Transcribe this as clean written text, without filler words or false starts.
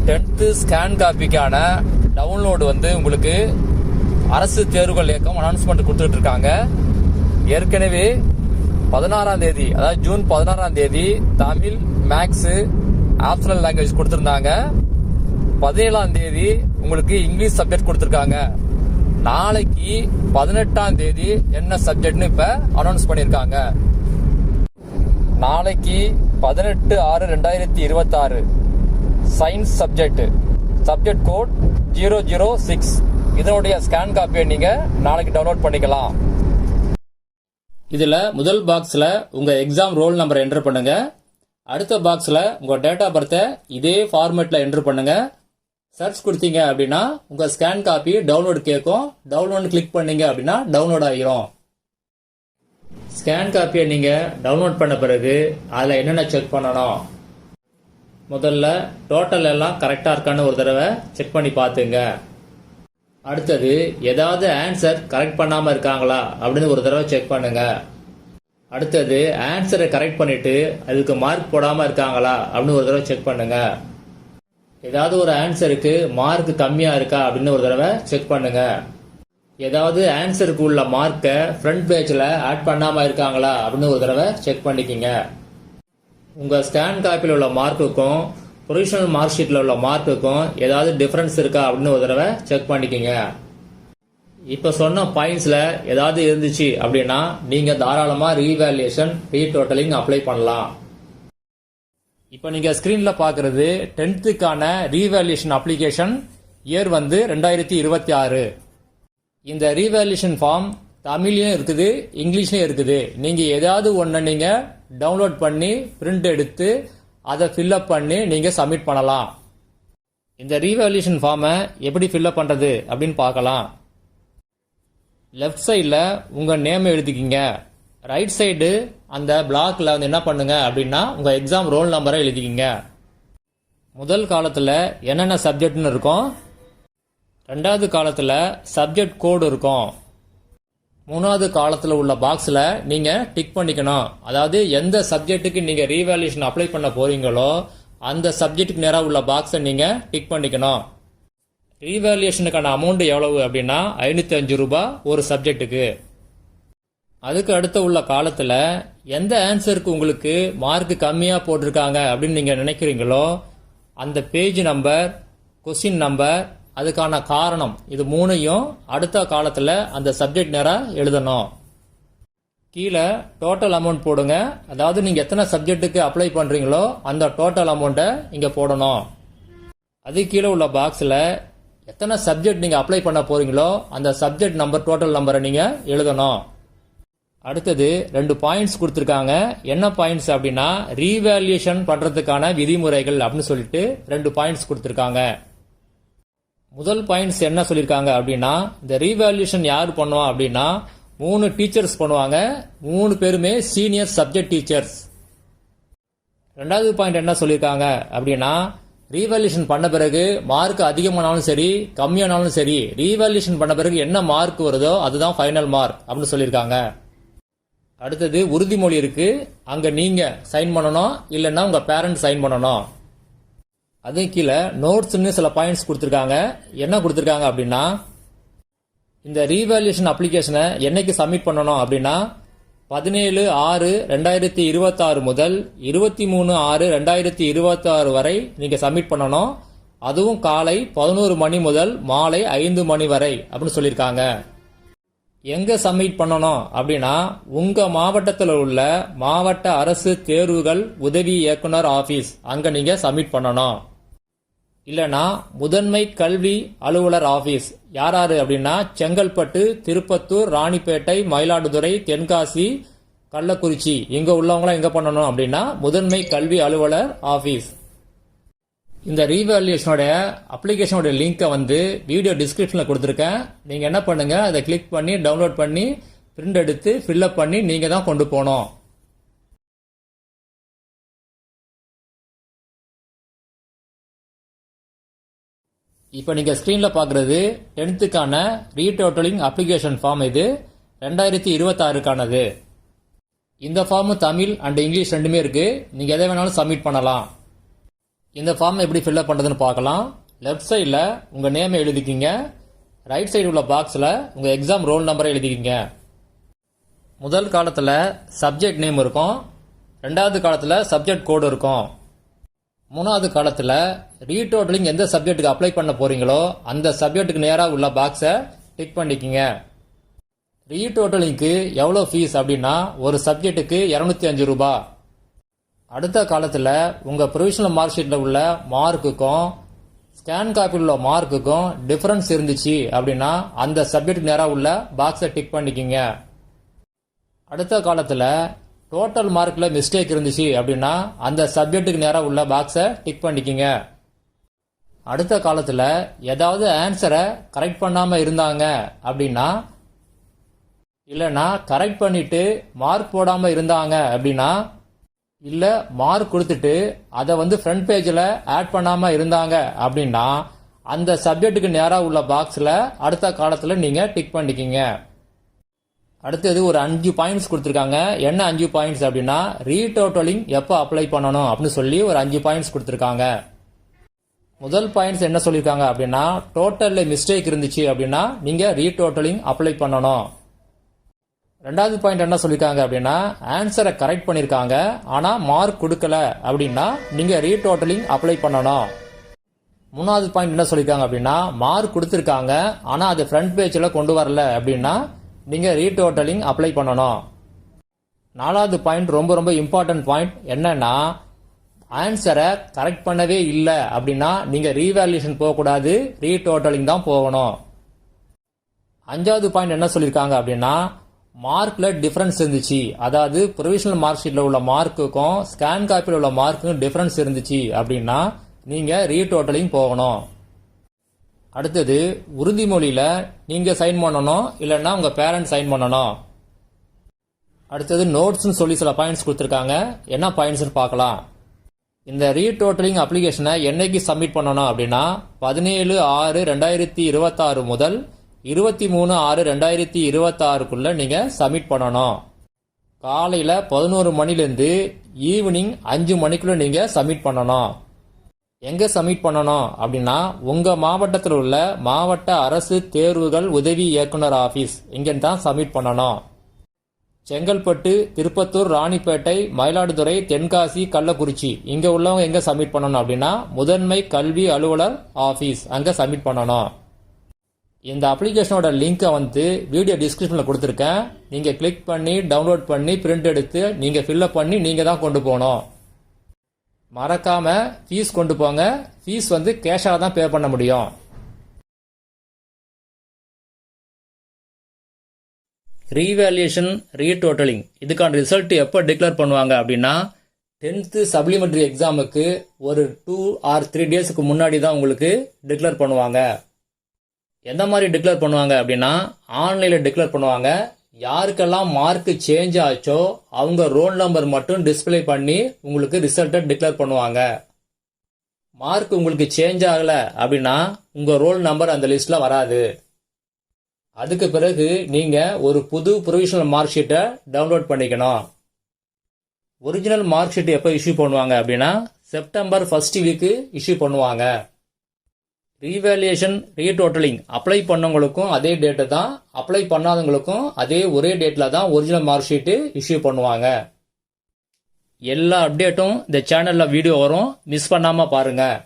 10th scan காப்பிக்கான download வந்து உங்களுக்கு அரசு தேர்வுகள் இயக்கம் அனௌன்ஸ்மெண்ட் கொடுத்துட்டு இருக்காங்க. ஏற்கனவே 16ஆம் தேதி, அதாவது ஜூன் 16ஆம் தேதி தமிழ், மேக்ஸ் ஆப்ஷனல் லாங்குவேஜ் கொடுத்திருந்தாங்க. 17ஆம் தேதி உங்களுக்கு இங்கிலீஷ் சப்ஜெக்ட் கொடுத்திருக்காங்க. நாளைக்கு 18ஆம் தேதி என்ன சப்ஜெக்ட்னு இப்ப அனௌன்ஸ் பண்ணிருக்காங்க. நாளைக்கு 18/6/2026 சயின்ஸ் சப்ஜெக்ட் கோட் 006 இதனுடைய ஸ்கேன் காப்பியை நீங்க நாளைக்கு டவுன்லோட் பண்ணிக்கலாம். இதுல முதல் பாக்ஸ்ல உங்க எக்ஸாம் ரோல் நம்பர் என்டர் பண்ணுங்க. அடுத்த பாக்ஸ்ல உங்க டேட் ஆஃப் பர்த்தை இதே ஃபார்மேட்ல என்டர் பண்ணுங்க. சர்ச் கொடுத்தீங்க அப்படின்னா உங்க ஸ்கேன் காப்பி டவுன்லோட் கேட்கும். டவுன்லோட் கிளிக் பண்ணீங்க அப்படின்னா டவுன்லோட் ஆகிரும். ஸ்கேன் காப்பியை நீங்க டவுன்லோட் பண்ண பிறகு அதுல என்னென்ன செக் பண்ணணும், முதல்ல டோட்டல் எல்லாம் கரெக்டா இருக்கான்னு ஒரு தடவை செக் பண்ணி பார்த்துங்க. அடுத்தது ஏதாவது ஆன்சர் கரெக்ட் பண்ணாம இருக்காங்களா அப்படின்னு ஒரு தடவை செக் பண்ணுங்க. அடுத்தது ஆன்சரை கரெக்ட் பண்ணிட்டு அதுக்கு மார்க் போடாம இருக்காங்களா அப்படின்னு ஒரு தடவை செக் பண்ணுங்க. ஏதாவது ஒரு ஆன்சருக்கு மார்க் கம்மியா இருக்கா அப்படின்னு ஒரு தடவை செக் பண்ணுங்க. ஏதாவது ஆன்சருக்கு உள்ள மார்க்கை ஃப்ரண்ட் பேஜ்ல ஆட் பண்ணாம இருக்காங்களா அப்படின்னு ஒரு தடவை செக் பண்ணிக்கிங்க. உங்க ஸ்கேன் காப்பியில் உள்ள மார்க்குக்கும் ப்ரொவிஷனல் மார்க் ஷீட்ல உள்ள மார்க்குக்கும் ஏதாவது டிஃபரன்ஸ் இருக்கா அப்படின்னு ஒரு தடவை செக் பண்ணிக்கிங்க. இப்ப சொன்ன பாயிண்ட்ஸ்ல ஏதாவது இருந்துச்சு அப்படின்னா நீங்க தாராளமா ரீவேல்யூஷன் ரீடோட்டலிங் அப்ளை பண்ணலாம். இப்ப நீங்க ஸ்கிரீன்ல பாக்குறது 10th ரீவேல்யூஷன் அப்ளிகேஷன் இயர் வந்து 2026. இந்த ரீவேல்யூஷன் ஃபார்ம் தமிழ்லயும் இருக்குது, இங்கிலீஷ்லயும் இருக்குது. நீங்க ஏதாவது ஒன்ன நீங்க டவுன்லோட் பண்ணி பிரிண்ட் எடுத்து அதை ஃபில்அப் பண்ணி நீங்க சப்மிட் பண்ணலாம். இந்த ரீவேல்யூஷன் ஃபார்மை எப்படி ஃபில்அப் பண்றது அப்படின்னு பார்க்கலாம். லெஃப்ட் சைடில் உங்க நேம் எழுதிக்கிங்க. ரைட் சைடு அந்த பிளாக்ல வந்து என்ன பண்ணுங்க அப்படின்னா உங்க எக்ஸாம் ரோல் நம்பரை எழுதிக்கிங்க. முதல் காலத்துல என்னென்ன சப்ஜெக்ட்னு இருக்கும், ரெண்டாவது காலத்துல சப்ஜெக்ட் கோடு இருக்கும், மூணாவது காலத்துல உள்ள பாக்ஸ்ல நீங்க டிக் பண்ணிக்கணும். அதாவது எந்த சப்ஜெக்ட்டுக்கு நீங்க ரீவேல்யூஷன் அப்ளை பண்ண போறீங்களோ அந்த சப்ஜெக்ட்டுக்கு நேரா உள்ள பாக்ஸை நீங்க டிக் பண்ணிக்கணும். ரீவேல்யூஷனுக்கான அமௌண்ட் எவ்வளவு அப்படின்னா 505 ரூபாய் ஒரு சப்ஜெக்ட்டுக்கு. அதுக்கு அடுத்த உள்ள காலத்துல எந்த ஆன்சருக்கு உங்களுக்கு மார்க் கம்மியா போட்டிருக்காங்க அப்படின்னு நீங்க நினைக்கிறீங்களோ அந்த பேஜ் நம்பர், கொஸ்டின் நம்பர், அதுக்கான காரணம், இது மூணையும் அடுத்த காலத்துல அந்த சப்ஜெக்ட் நேரா எழுதணும். கீழே டோட்டல் அமௌண்ட் போடுங்க. அதாவது நீங்க எத்தனை சப்ஜெக்ட்டுக்கு அப்ளை பண்றீங்களோ அந்த டோட்டல் அமௌண்ட்டை இங்க போடணும். அது கீழே உள்ள பாக்ஸ்ல எத்தனை சப்ஜெக்ட் நீங்க அப்ளை பண்ண போறீங்களோ அந்த சப்ஜெக்ட் நம்பர், டோட்டல் நம்பரை நீங்க எழுதணும். அடுத்தது 2 பாயிண்ட்ஸ் கொடுத்திருக்காங்க. என்ன பாயிண்ட்ஸ் அப்படின்னா ரீவேல்யூஷன் பண்றதுக்கான விதிமுறைகள் அப்படின்னு சொல்லிட்டு 2 பாயிண்ட்ஸ் கொடுத்திருக்காங்க. முதல் பாயிண்ட்ஸ் என்ன சொல்லியிருக்காங்க அப்படின்னா இந்த ரீவேல்யூஷன் யார் பண்ணுவா அப்படின்னா 3 டீச்சர்ஸ் பண்ணுவாங்க. 3 பேருமே சீனியர் சப்ஜெக்ட் டீச்சர்ஸ். ரெண்டாவது பாயிண்ட் என்ன சொல்லியிருக்காங்க அப்படின்னா ரீவேல்யூஷன் பண்ண பிறகு மார்க் அதிகமானாலும் சரி கம்மியானாலும் சரி ரீவேல்யூஷன் பண்ண பிறகு என்ன மார்க் வருதோ அதுதான் ஃபைனல் மார்க் அப்படின்னு சொல்லியிருக்காங்க. அடுத்தது உறுதிமொழி இருக்கு. அங்க நீங்க சைன் பண்ணணும், இல்லைன்னா உங்க பேரண்ட் சைன் பண்ணணும். அது கீழே நோட்ஸ்னு சில பாயிண்ட்ஸ் கொடுத்திருக்காங்க. என்ன கொடுத்திருக்காங்க அப்படின்னா இந்த ரீவேல்யூஷன் அப்ளிகேஷனை என்னைக்கு சப்மிட் பண்ணணும் அப்படின்னா 17/6/2026 முதல் 23/6/2026 வரை நீங்க சப்மிட் பண்ணணும். அதுவும் காலை 11 மணி முதல் மாலை 5 மணி வரை அப்படின்னு சொல்லியிருக்காங்க. எங்க சப்மிட் பண்ணணும் அப்படின்னா உங்க மாவட்டத்தில் உள்ள மாவட்ட அரசு தேர்வுகள் உதவி இயக்குனர் ஆபீஸ், அங்க நீங்க சப்மிட் பண்ணணும். இல்லனா முதன்மை கல்வி அலுவலர் ஆபீஸ் யாராரு அப்படின்னா செங்கல்பட்டு, திருப்பத்தூர், ராணிப்பேட்டை, மயிலாடுதுறை, தென்காசி, கள்ளக்குறிச்சி இங்க உள்ளவங்களாம் எங்க பண்ணணும் அப்படின்னா முதன்மை கல்வி அலுவலர் ஆபீஸ். இந்த ரீவேல்யூஷனோட அப்ளிகேஷனோட லிங்கை வந்து வீடியோ டிஸ்கிரிப்ஷன்ல கொடுத்துருக்கேன். நீங்க என்ன பண்ணுங்க, அதை கிளிக் பண்ணி டவுன்லோட் பண்ணி பிரிண்ட் எடுத்து ஃபில்அப் பண்ணி நீங்க தான் கொண்டு போகணும். இப்போ நீங்க ஸ்கிரீன்ல பாக்குறது 10th ரீடோட்டலிங் அப்ளிகேஷன் ஃபார்ம். இது 2026க்கானது. இந்த ஃபார்ம் தமிழ் அண்ட் இங்கிலீஷ் ரெண்டுமே இருக்கு. நீங்க எதை வேணாலும் சப்மிட் பண்ணலாம். இந்த ஃபார்ம் எப்படி ஃபில்அப் பண்ணுறதுன்னு பார்க்கலாம். லெஃப்ட் சைடில் உங்கள் நேமை எழுதிக்கிங்க. ரைட் சைடு உள்ள பாக்ஸில் உங்கள் எக்ஸாம் ரோல் நம்பரை எழுதிக்கிங்க. முதல் காலத்தில் சப்ஜெக்ட் நேம் இருக்கும். ரெண்டாவது காலத்தில் சப்ஜெக்ட் கோடு இருக்கும். மூணாவது காலத்தில் ரீடோட்டலிங் எந்த சப்ஜெக்ட்டுக்கு அப்ளை பண்ண போறீங்களோ அந்த சப்ஜெக்ட்டுக்கு நேராக உள்ள பாக்ஸை டிக் பண்ணிக்கிங்க. ரீடோட்டலிங்க்கு எவ்வளோ ஃபீஸ் அப்படின்னா ஒரு சப்ஜெக்ட்டுக்கு 205 ரூபாய். அடுத்த காலத்தில் உங்கள் ப்ரொவிஷனல் மார்க் ஷீட்டில் உள்ள மார்க்குக்கும் ஸ்கேன் காப்பியில் உள்ள மார்க்குக்கும் டிஃபரன்ஸ் இருந்துச்சு அப்படின்னா அந்த சப்ஜெக்ட்டுக்கு நேராக உள்ள பாக்ஸை டிக் பண்ணிக்கிங்க. அடுத்த காலத்தில் டோட்டல் மார்க்கில் மிஸ்டேக் இருந்துச்சு அப்படின்னா அந்த சப்ஜெக்ட்டுக்கு நேராக உள்ள பாக்ஸை டிக் பண்ணிக்கிங்க. அடுத்த காலத்தில் ஏதாவது ஆன்சரை கரெக்ட் பண்ணாமல் இருந்தாங்க அப்படின்னா இல்லைன்னா கரெக்ட் பண்ணிட்டு மார்க் போடாமல் இருந்தாங்க அப்படின்னா இல்லை மார்க் கொடுத்துட்டு அதை ஃப்ரண்ட் பேஜில் ஆட் பண்ணாமல் இருந்தாங்க அப்படின்னா அந்த சப்ஜெக்ட்டுக்கு நேராக உள்ள பாக்ஸில் அடுத்த காலத்தில் நீங்கள் டிக் பண்ணிக்கிங்க. அடுத்தது ஒரு 5 பாயிண்ட்ஸ் கொடுத்துருக்காங்க. என்ன 5 பாயிண்ட்ஸ் அப்படின்னா ரீடோட்டலிங் எப்போ அப்ளை பண்ணணும் அப்படின்னு சொல்லி ஒரு 5 பாயிண்ட்ஸ் கொடுத்துருக்காங்க. முதல் பாயிண்ட்ஸ் என்ன சொல்லியிருக்காங்க அப்படின்னா டோட்டலில் மிஸ்டேக் இருந்துச்சு அப்படின்னா நீங்கள் ரீடோட்டலிங் அப்ளை பண்ணணும். ரெண்டாவது பாயிண்ட் என்ன சொல்லியிருக்காங்க அப்படின்னா ஆன்சரை கரெக்ட் பண்ணியிருக்காங்க ஆனால் மார்க் கொடுக்கல அப்படின்னா நீங்கள் ரீடோட்டலிங் அப்ளை பண்ணணும். மூணாவது பாயிண்ட் என்ன சொல்லியிருக்காங்க அப்படின்னா மார்க் கொடுத்துருக்காங்க ஆனால் அது ஃப்ரண்ட் பேஜில் கொண்டு வரல அப்படின்னா நீங்கள் ரீடோட்டலிங் அப்ளை பண்ணணும். நாலாவது பாயிண்ட் ரொம்ப ரொம்ப இம்பார்ட்டன்ட் பாயிண்ட் என்னன்னா ஆன்சரை கரெக்ட் பண்ணவே இல்லை அப்படின்னா நீங்கள் ரீவேல்யூஷன் போகக்கூடாது, ரீடோட்டலிங் தான் போகணும். அஞ்சாவது பாயிண்ட் என்ன சொல்லியிருக்காங்க அப்படின்னா மார்க்கில் டிஃபரன்ஸ் இருந்துச்சு, அதாவது ப்ரொவிஷனல் மார்க் ஷீட்டில் உள்ள மார்க்குக்கும் ஸ்கேன் காப்பியில் உள்ள மார்க்குக்கும் டிஃபரன்ஸ் இருந்துச்சு அப்படின்னா நீங்கள் ரீடோட்டலிங் போகணும். அடுத்தது உறுதிமொழியில் நீங்கள் சைன் பண்ணணும் இல்லைன்னா உங்கள் பேரண்ட் சைன் பண்ணணும். அடுத்தது நோட்ஸ்னு சொல்லி சில பாயிண்ட்ஸ் கொடுத்துருக்காங்க. என்ன பாயிண்ட்ஸ்னு பார்க்கலாம். இந்த ரீடோட்டலிங் அப்ளிகேஷனை என்னைக்கு சப்மிட் பண்ணணும் அப்படின்னா 17/6/2026 முதல் 23/6/2026 நீங்கள் சப்மிட் பண்ணணும். காலையில் 11 மணிலேருந்து ஈவினிங் 5 மணிக்குள்ள நீங்கள் சப்மிட் பண்ணணும். எங்கே சப்மிட் பண்ணணும் அப்படின்னா உங்கள் மாவட்டத்தில் உள்ள மாவட்ட அரசு தேர்வுகள் உதவி இயக்குனர் ஆஃபீஸ் இங்கே தான் சப்மிட் பண்ணணும். செங்கல்பட்டு, திருப்பத்தூர், ராணிப்பேட்டை, மயிலாடுதுறை, தென்காசி, கள்ளக்குறிச்சி இங்கே உள்ளவங்க எங்கே சப்மிட் பண்ணணும் அப்படின்னா முதன்மை கல்வி அலுவலர் ஆஃபீஸ் அங்கே சப்மிட் பண்ணணும். இந்த அப்ளிகேஷனோட லிங்கை வீடியோ டிஸ்கிரிப்ஷனில் கொடுத்துருக்கேன். நீங்கள் கிளிக் பண்ணி டவுன்லோட் பண்ணி பிரிண்ட் எடுத்து நீங்கள் ஃபில்அப் பண்ணி நீங்கள் தான் கொண்டு போகணும். மறக்காமல் ஃபீஸ் கொண்டு போங்க. ஃபீஸ் கேஷாக தான் பே பண்ண முடியும். ரீவேல்யூஷன் ரீடோட்டலிங் இதுக்கான ரிசல்ட் எப்போ டிக்ளேர் பண்ணுவாங்க அப்படின்னா 10th சப்ளிமெண்ட்ரி எக்ஸாமுக்கு ஒரு 2 or 3 டேஸுக்கு முன்னாடி தான் உங்களுக்கு டிக்ளேர் பண்ணுவாங்க. எந்த மாதிரி டிக்ளேர் பண்ணுவாங்க அப்படின்னா ஆன்லைனில் டிக்ளேர் பண்ணுவாங்க. யாருக்கெல்லாம் மார்க் சேஞ்ச் ஆச்சோ அவங்க ரோல் நம்பர் மட்டும் டிஸ்பிளே பண்ணி உங்களுக்கு ரிசல்ட்டை டிக்ளேர் பண்ணுவாங்க. மார்க் உங்களுக்கு சேஞ்ச் ஆகலை அப்படின்னா உங்கள் ரோல் நம்பர் அந்த லிஸ்ட்டில் வராது. அதுக்கு பிறகு நீங்கள் ஒரு புது ப்ரொவிஷனல் மார்க் ஷீட்டை டவுன்லோட் பண்ணிக்கணும். ஒரிஜினல் மார்க் ஷீட் எப்போ இஷ்யூ பண்ணுவாங்க அப்படின்னா செப்டம்பர் 1st வீக்கு இஷ்யூ பண்ணுவாங்க. ரீவேல்யூஷன் ரீடோட்டலிங் அப்ளை பண்ணவங்களுக்கும் அதே டேட்டு தான், அப்ளை பண்ணாதவங்களுக்கும் அதே ஒரே டேட்டில் தான் ஒரிஜினல் மார்க் ஷீட்டு இஷ்யூ பண்ணுவாங்க. எல்லா அப்டேட்டும் இந்த சேனலில் வீடியோ வரும், மிஸ் பண்ணாமல் பாருங்கள்.